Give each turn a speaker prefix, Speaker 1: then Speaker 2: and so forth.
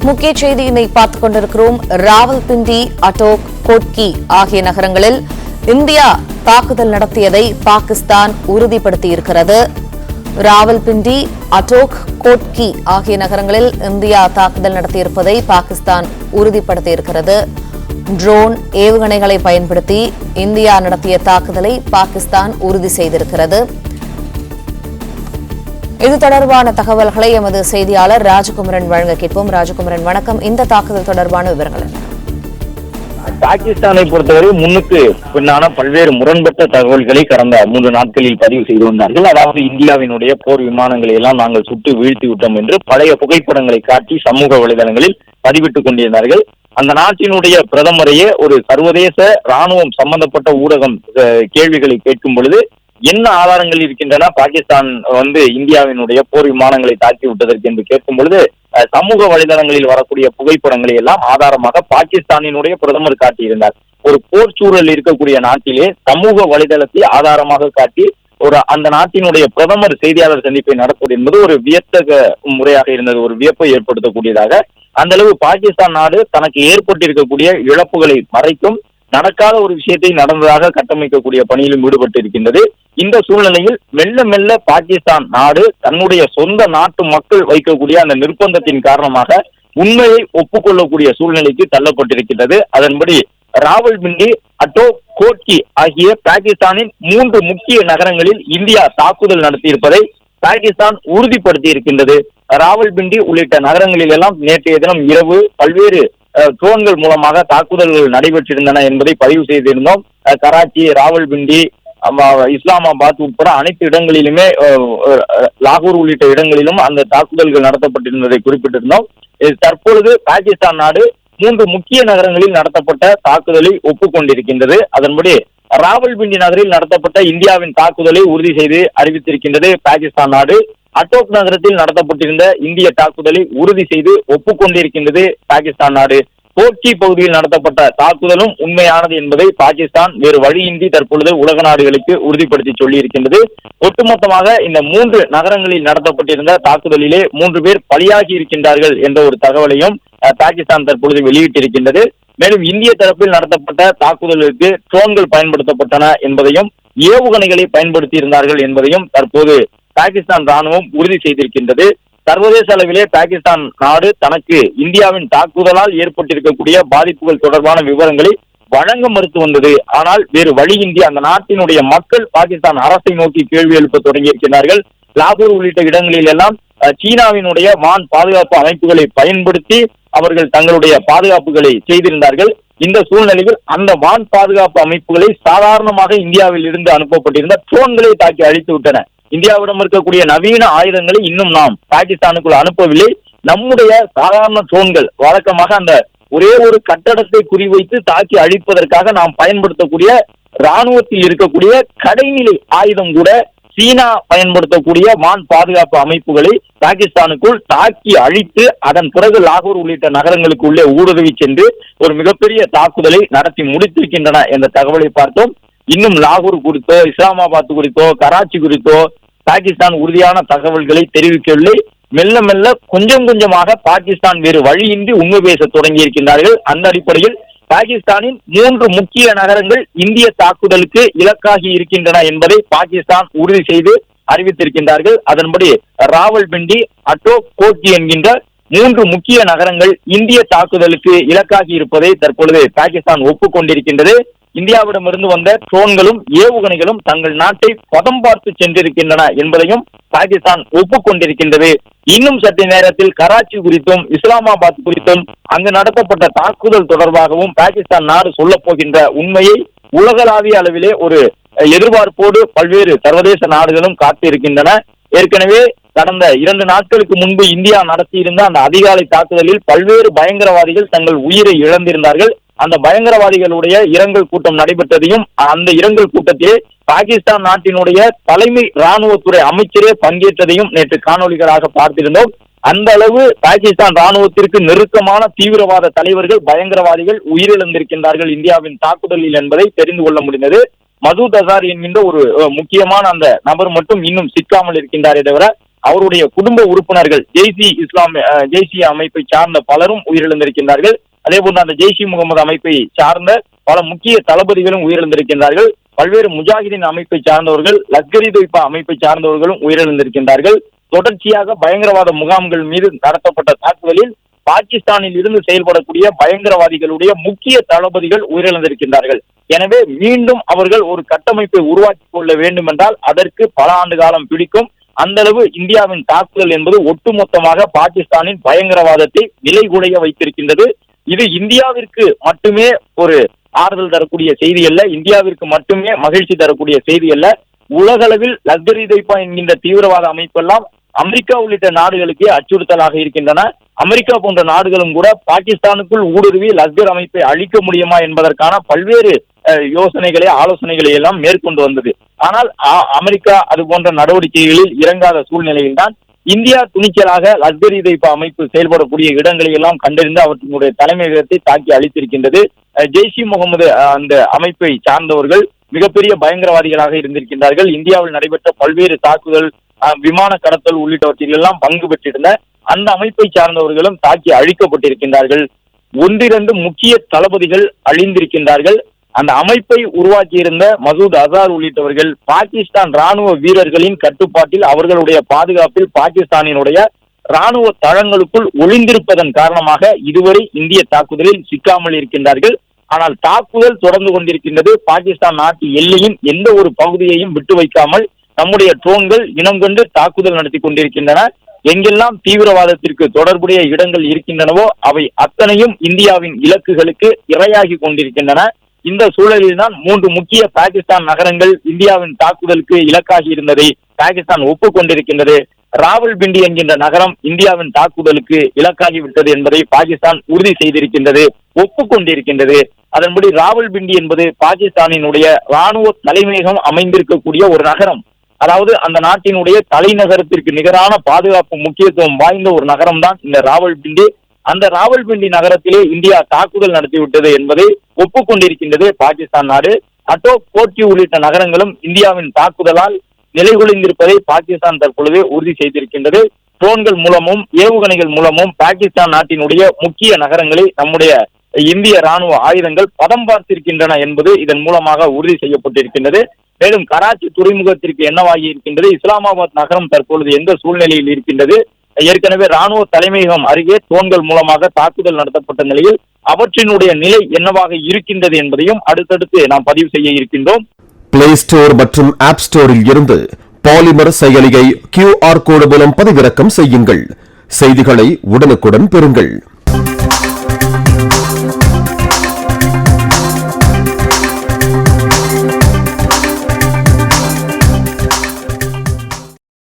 Speaker 1: முக்கிய செய்தியினை பார்த்துக் கொண்டிருக்கிறோம். ராவல்பிண்டி, அட்டோக், கோட்கி ஆகிய நகரங்களில் இந்தியா தாக்குதல் நடத்தியதை பாகிஸ்தான் உறுதிப்படுத்தியிருக்கிறது. ராவல்பிண்டி, அட்டோக், கோட்கி ஆகிய நகரங்களில் இந்தியா தாக்குதல் நடத்தியிருப்பதை பாகிஸ்தான் உறுதிப்படுத்தியிருக்கிறது. ட்ரோன் ஏவுகணைகளை பயன்படுத்தி இந்தியா நடத்திய தாக்குதலை பாகிஸ்தான் உறுதி செய்திருக்கிறது. இது தொடர்பான தகவல்களை எமது செய்தியாளர் ராஜகுமரன் வழங்க கேட்போம். ராஜகுமரன், வணக்கம். இந்த தாக்குதல் தொடர்பான விவரங்கள் என்ன?
Speaker 2: பாகிஸ்தானை பொறுத்தவரை முன்னுக்கு பின்னான பல்வேறு முரண்பட்ட தகவல்களை கடந்த 3 நாட்களில் பதிவு செய்து வந்தார்கள். அதாவது இந்தியாவினுடைய போர் விமானங்களை எல்லாம் நாங்கள் சுட்டு வீழ்த்தி விட்டோம் என்று பழைய புகைப்படங்களை காட்டி சமூக வலைதளங்களில் பதிவிட்டுக் கொண்டிருந்தார்கள். அந்த நாட்டினுடைய பிரதமரையே ஒரு சர்வதேச ராணுவம் சம்பந்தப்பட்ட ஊடகம் கேள்விகளை கேட்கும் பொழுது என்ன ஆதாரங்கள் இருக்கின்றன பாகிஸ்தான் இந்தியாவினுடைய போர் விமானங்களை தாக்கி விட்டதற்கு என்று கேட்கும் பொழுது சமூக வலைதளங்களில் வரக்கூடிய புகைப்படங்களை எல்லாம் ஆதாரமாக பாகிஸ்தானினுடைய பிரதமர் காட்டியிருந்தார். ஒரு போர் சூழல் இருக்கக்கூடிய நாட்டிலே சமூக வலைதளத்தை ஆதாரமாக காட்டி அந்த நாட்டினுடைய பிரதமர் செய்தியாளர் சந்திப்பை நடத்துவது என்பது ஒரு வியத்தக முறையாக இருந்தது, ஒரு வியப்பை ஏற்படுத்தக்கூடியதாக. அந்த அளவு பாகிஸ்தான் நாடு தனக்கு ஏற்பட்டிருக்கக்கூடிய இழப்புகளை மறைக்கும் நடக்காத ஒரு விஷயத்தை நடந்ததாக கட்டமைக்கக்கூடிய பணியிலும் ஈடுபட்டு இருக்கின்றது. இந்த சூழ்நிலையில் மெல்ல மெல்ல பாகிஸ்தான் நாடு தன்னுடைய சொந்த நாட்டு மக்கள் வைக்கக்கூடிய அந்த நிர்பந்தத்தின் காரணமாக உண்மையை ஒப்புக்கொள்ளக்கூடிய சூழ்நிலைக்கு தள்ளப்பட்டிருக்கின்றது. அதன்படி ராவல்பிண்டி, அட்டோ, கோட்கி ஆகிய பாகிஸ்தானின் 3 முக்கிய நகரங்களில் இந்தியா தாக்குதல் நடத்தியிருப்பதை பாகிஸ்தான் உறுதிப்படுத்தி இருக்கின்றது. ராவல்பிண்டி உள்ளிட்ட நகரங்களில் எல்லாம் நேற்றைய தினம் இரவு பல்வேறு ட்ரோன்கள் மூலமாக தாக்குதல்கள் நடைபெற்றிருந்தன என்பதை பதிவு செய்திருந்தோம். கராச்சி, ராவல்பிண்டி, இஸ்லாமாபாத் உட்பட அனைத்து இடங்களிலுமே, லாகூர் உள்ளிட்ட இடங்களிலும் அந்த தாக்குதல்கள் நடத்தப்பட்டிருந்ததை குறிப்பிட்டிருந்தோம். தற்பொழுது பாகிஸ்தான் நாடு 3 முக்கிய நகரங்களில் நடத்தப்பட்ட தாக்குதலை ஒப்புக்கொண்டிருக்கின்றது. அதன்படி ராவல்பிண்டி நகரில் நடத்தப்பட்ட இந்தியாவின் தாக்குதலை உறுதி செய்து அறிவித்திருக்கின்றது பாகிஸ்தான் நாடு. அட்டோக் நகரத்தில் நடத்தப்பட்டிருந்த இந்திய தாக்குதலை உறுதி செய்து ஒப்புக்கொண்டிருக்கின்றது பாகிஸ்தான் நாடு. கோட்கி பகுதியில் நடத்தப்பட்ட தாக்குதலும் உண்மையானது என்பதை பாகிஸ்தான் வேறு வழியின்றி தற்பொழுது உலக நாடுகளுக்கு உறுதிப்படுத்தி சொல்லி இருக்கின்றது. ஒட்டுமொத்தமாக இந்த 3 நகரங்களில் நடத்தப்பட்டிருந்த தாக்குதலிலே 3 பேர் பலியாகி இருக்கின்றார்கள் என்ற ஒரு தகவலையும் பாகிஸ்தான் தற்பொழுது வெளியிட்டிருக்கின்றது. மேலும் இந்திய தரப்பில் நடத்தப்பட்ட தாக்குதலுக்கு ட்ரோன்கள் பயன்படுத்தப்பட்டன என்பதையும் ஏவுகணைகளை பயன்படுத்தி இருந்தார்கள் என்பதையும் தற்போது பாகிஸ்தான் ராணுவம் உறுதி செய்திருக்கின்றது. சர்வதேச அளவிலே பாகிஸ்தான் நாடு தனக்கு இந்தியாவின் தாக்குதலால் ஏற்பட்டிருக்கக்கூடிய பாதிப்புகள் தொடர்பான விவரங்களை வழங்க மறுத்து வந்தது. ஆனால் வேறு வழியின்றி அந்த நாட்டினுடைய மக்கள் பாகிஸ்தான் அரசை நோக்கி கேள்வி எழுப்ப தொடங்கியிருக்கிறார்கள். லாகூர் உள்ளிட்ட இடங்களில் எல்லாம் சீனாவினுடைய வான் பாதுகாப்பு அமைப்புகளை பயன்படுத்தி அவர்கள் தங்களுடைய பாதுகாப்புகளை செய்திருந்தார்கள். இந்த சூழ்நிலையில் அந்த வான் பாதுகாப்பு அமைப்புகளை சாதாரணமாக இந்தியாவில் இருந்து அனுப்பப்பட்டிருந்த ட்ரோன்களை தாக்கி அழித்து விட்டன. இந்தியாவிடம் இருக்கக்கூடிய நவீன ஆயுதங்களை இன்னும் நாம் பாகிஸ்தானுக்குள் அனுப்பவில்லை. நம்முடைய சாதாரண ட்ரோன்கள் வழக்கமாக அந்த ஒரே ஒரு கட்டடத்தை குறிவைத்து தாக்கி அழிப்பதற்காக நாம் பயன்படுத்தக்கூடிய ராணுவத்தில் இருக்கக்கூடிய கடைநிலை ஆயுதம் கூட சீனா பயன்படுத்தக்கூடிய வான் பாதுகாப்பு அமைப்புகளை பாகிஸ்தானுக்குள் தாக்கி அழித்து அதன் பிறகு லாகூர் உள்ளிட்ட நகரங்களுக்கு உள்ளே ஊடுருவி சென்று ஒரு மிகப்பெரிய தாக்குதலை நடத்தி முடித்திருக்கின்றன என்ற தகவலை பார்த்தோம். இன்னும் லாகூர் குறித்தோ, இஸ்லாமாபாத் குறித்தோ, கராச்சி குறித்தோ பாகிஸ்தான் உறுதியான தகவல்களை தெரிவிக்கவில்லை. மெல்ல மெல்ல கொஞ்சம் கொஞ்சமாக பாகிஸ்தான் வேறு வழியின்றி உண்மை பேச தொடங்கி இருக்கின்றார்கள். அந்த அடிப்படையில் பாகிஸ்தானின் 3 முக்கிய நகரங்கள் இந்திய தாக்குதலுக்கு இலக்காகி இருக்கின்றன என்பதை பாகிஸ்தான் உறுதி செய்து அறிவித்திருக்கின்றார்கள். அதன்படி ராவல்பிண்டி, அட்டோ, கோட்கி என்கின்ற 3 முக்கிய நகரங்கள் இந்திய தாக்குதலுக்கு இலக்காகி இருப்பதை தற்பொழுது பாகிஸ்தான் ஒப்புக்கொண்டிருக்கின்றது. இந்தியாவிடமிருந்து வந்த ட்ரோன்களும் ஏவுகணைகளும் தங்கள் நாட்டை பதம் பார்த்து சென்றிருக்கின்றன என்பதையும் பாகிஸ்தான் ஒப்புக்கொண்டிருக்கின்றது. இன்னும் சற்று நேரத்தில் கராச்சி குறித்தும் இஸ்லாமாபாத் குறித்தும் அங்கு நடத்தப்பட்ட தாக்குதல் தொடர்பாகவும் பாகிஸ்தான் நாடு சொல்ல போகின்ற உண்மையை உலகளாவிய அளவிலே ஒரு எதிர்பார்ப்போடு பல்வேறு சர்வதேச நாடுகளும் காத்திருக்கின்றன. ஏற்கனவே கடந்த 2 நாட்களுக்கு முன்பு இந்தியா நடத்தியிருந்த அந்த அதிகாலை தாக்குதலில் பல்வேறு பயங்கரவாதிகள் தங்கள் உயிரை இழந்திருந்தார்கள். அந்த பயங்கரவாதிகளுடைய இரங்கல் கூட்டம் நடைபெற்றதையும் அந்த இரங்கல் கூட்டத்திலே பாகிஸ்தான் நாட்டினுடைய தலைமை ராணுவத்துறை அமைச்சரே பங்கேற்றதையும் நேற்று காணொலிகளாக பார்த்திருந்தோம். அந்த அளவு பாகிஸ்தான் ராணுவத்திற்கு நெருக்கமான தீவிரவாத தலைவர்கள், பயங்கரவாதிகள் உயிரிழந்திருக்கின்றார்கள் இந்தியாவின் தாக்குதலில் என்பதை தெரிந்து கொள்ள முடிந்தது. மசூத் அசார் என்கின்ற ஒரு முக்கியமான அந்த நபர் மட்டும் இன்னும் சிக்காமல் இருக்கின்றாரே தவிர அவருடைய குடும்ப உறுப்பினர்கள் ஜெய்ஷி அமைப்பை சார்ந்த பலரும் உயிரிழந்திருக்கின்றார்கள். அதே போன்று அந்த ஜெய்ஷி முகமது அமைப்பை சார்ந்த பல முக்கிய தளபதிகளும் உயிரிழந்திருக்கின்றார்கள். பல்வேறு முஜாஹிதீன் அமைப்பை சார்ந்தவர்கள், லஷ்கர் இ தொய்பா அமைப்பை சார்ந்தவர்களும் உயிரிழந்திருக்கின்றார்கள். தொடர்ச்சியாக பயங்கரவாத முகாம்கள் மீது நடத்தப்பட்ட தாக்குதலில் பாகிஸ்தானில் இருந்து செயல்படக்கூடிய பயங்கரவாதிகளுடைய முக்கிய தளபதிகள் உயிரிழந்திருக்கின்றார்கள். எனவே மீண்டும் அவர்கள் ஒரு கட்டமைப்பை உருவாக்கி கொள்ள வேண்டும் என்றால் அதற்கு பல ஆண்டு காலம் பிடிக்கும். அந்த அளவு இந்தியாவின் தாக்குதல் என்பது ஒட்டுமொத்தமாக பாகிஸ்தானின் பயங்கரவாதத்தை நிலைகுலைய வைத்திருக்கின்றது. இது இந்தியாவிற்கு மட்டுமே ஒரு ஆறுதல் தரக்கூடிய செய்தி அல்ல, இந்தியாவிற்கு மட்டுமே மகிழ்ச்சி தரக்கூடிய செய்தி அல்ல. உலகளவில் லஷ்கர் இ தொய்பா என்கின்ற தீவிரவாத அமைப்பெல்லாம் அமெரிக்கா உள்ளிட்ட நாடுகளுக்கே அச்சுறுத்தலாக இருக்கின்றன. அமெரிக்கா போன்ற நாடுகளும் கூட பாகிஸ்தானுக்குள் ஊடுருவி லஷ்கர் அமைப்பை அழிக்க முடியுமா என்பதற்கான பல்வேறு ஆலோசனைகளை எல்லாம் மேற்கொண்டு வந்தது. ஆனால் அமெரிக்கா அது போன்ற நடவடிக்கைகளில் இறங்காத சூழ்நிலையில்தான் இந்தியா துணிச்சலாக லஷ்கர் இ தொய்பா அமைப்பு செயல்படக்கூடிய இடங்களை எல்லாம் கண்டறிந்து அவற்றினுடைய தலைமையகத்தை தாக்கி அளித்திருக்கின்றது. ஜெய்ஷி முகமது அந்த அமைப்பை சார்ந்தவர்கள் மிகப்பெரிய பயங்கரவாதிகளாக இருந்திருக்கின்றார்கள். இந்தியாவில் நடைபெற்ற பல்வேறு தாக்குதல், விமான கடத்தல் உள்ளிட்டவற்றில் எல்லாம் பங்கு பெற்றிருந்த அந்த அமைப்பை சார்ந்தவர்களும் தாக்கி அழிக்கப்பட்டிருக்கின்றார்கள். ஒன்றிரண்டு முக்கிய தளபதிகள் அழிந்திருக்கின்றார்கள். அந்த அமைப்பை உருவாக்கியிருந்த மசூத் அசார் உள்ளிட்டவர்கள் பாகிஸ்தான் ராணுவ வீரர்களின் கட்டுப்பாட்டில், அவர்களுடைய பாதுகாப்பில் பாகிஸ்தானினுடைய ராணுவ தளங்களுக்குள் ஒளிந்திருப்பதன் காரணமாக இதுவரை இந்திய தாக்குதலில் சிக்காமல் இருக்கின்றார்கள். ஆனால் தாக்குதல் தொடர்ந்து கொண்டிருக்கின்றது. பாகிஸ்தான் நாட்டு எல்லையின் எந்த ஒரு பகுதியையும் விட்டு வைக்காமல் நம்முடைய ட்ரோன்கள் இனம் கொண்டு தாக்குதல் நடத்தி கொண்டிருக்கின்றன. எங்கெல்லாம் தீவிரவாதத்திற்கு தொடர்புடைய இடங்கள் இருக்கின்றனவோ அவை அத்தனையும் இந்தியாவின் இலக்குகளுக்கு இரையாகி கொண்டிருக்கின்றன. இந்த சூழலில்தான் 3 முக்கிய பாகிஸ்தான் நகரங்கள் இந்தியாவின் தாக்குதலுக்கு இலக்காகி இருந்ததை பாகிஸ்தான் ஒப்புக்கொண்டிருக்கின்றது. ராவல்பிண்டி என்கின்ற நகரம் இந்தியாவின் தாக்குதலுக்கு இலக்காகிவிட்டது என்பதை பாகிஸ்தான் உறுதி செய்திருக்கின்றது, ஒப்புக்கொண்டிருக்கின்றது. அதன்படி ராவல்பிண்டி என்பது பாகிஸ்தானினுடைய ராணுவ தலைமையகம் அமைந்திருக்கக்கூடிய ஒரு நகரம். அதாவது அந்த நாட்டினுடைய தலைநகரத்திற்கு நிகரான பாதுகாப்பு முக்கியத்துவம் வாய்ந்த ஒரு நகரம் தான் இந்த ராவல்பிண்டி. அந்த ராவல்பிண்டி நகரத்திலே இந்தியா தாக்குதல் நடத்திவிட்டது என்பதை ஒப்புக்கொண்டிருக்கின்றது பாகிஸ்தான் நாடு. அட்டோக், கோர்ட்டி உள்ளிட்ட நகரங்களும் இந்தியாவின் தாக்குதலால் நிலைகுலைந்திருப்பதை பாகிஸ்தான் தற்பொழுது உறுதி செய்திருக்கின்றது. ட்ரோன்கள் மூலமும் ஏவுகணைகள் மூலமும் பாகிஸ்தான் நாட்டினுடைய முக்கிய நகரங்களை நம்முடைய இந்திய ராணுவ ஆயுதங்கள் பதம் பார்த்திருக்கின்றன என்பது இதன் மூலமாக உறுதி செய்யப்பட்டிருக்கின்றது. மேலும் கராச்சி துறைமுகத்திற்கு என்னவாகி இருக்கின்றது, இஸ்லாமாபாத் நகரம் தற்பொழுது எந்த சூழ்நிலையில் இருக்கின்றது, ஏற்கனவே ராணுவ தலைமையகம் அருகே ட்ரோன்கள் மூலமாக தாக்குதல் நடத்தப்பட்ட நிலையில் அவற்றினுடைய நிலை என்னவாக இருக்கின்றது என்பதையும் அடுத்தடுத்து நாம் பதிவு செய்ய இருக்கின்றோம்.
Speaker 3: பிளே ஸ்டோர் மற்றும் ஆப் ஸ்டோரில் இருந்து பாலிமர் செயலியை QR கோடு மூலம் பதிவிறக்கம் செய்யுங்கள். செய்திகளை உடனுக்குடன் பெறுங்கள்.